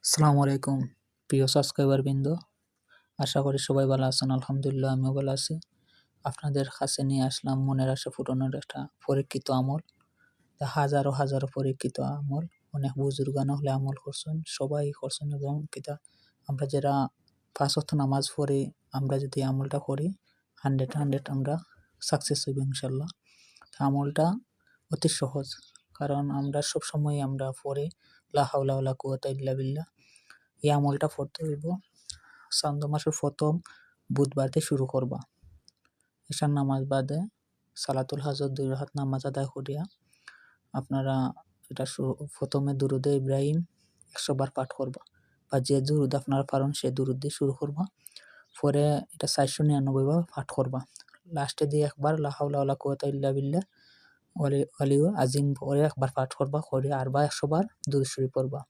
আসসালামু আলাইকুম প্রিয় সাবস্ক্রাইবার বৃন্দ, আশা করি সবাই ভালো আছেন। আলহামদুলিল্লাহ আমিও ভালো আছি। আপনাদের কাছে নিয়ে আসলাম মনের আশা পূরণের একটা পরীক্ষিত আমল। হাজারো হাজারো পরীক্ষিত আমল, অনেক বুজুর্গান হলে আমল করছেন, সবাই করছেন। এবং কিতা আমরা যারা 5 ওয়াক্ত নামাজ পড়ি, আমরা যদি আমলটা করি 100 আমরা সাকসেস হইব ইনশাল্লাহ। আমলটা অতি সহজ, কারণ আমরা সবসময় আমরা পড়ি লা হাওলা ওয়ালা কুওয়াতা ইল্লা বিল্লাহ। এই আমলটা পড়তে হইব চন্দ্র মাসের প্রথম বুধবারতে শুরু করবা। ঈশান নামাজ বাদে সালাতুল হাজর 2 রাকাত নামাজ আদায় করিয়া আপনারা এটা প্রথমে দুরুদে ইব্রাহিম 100 বার পাঠ করবা, বা যে দুরুদ আপনারা পারেন সে দুরুদ দিয়ে শুরু করবা। পরে এটা 499 বার পাঠ করবা। লাস্টে দিয়ে একবার লা হাওলা ওয়ালা কুওয়াতা ইল্লা বিল্লাহ আলিয়্যুল আজিম পরে একবার পাঠ করবা, করে আরবা 100 বার দুরূদ শরীফ পড়বা।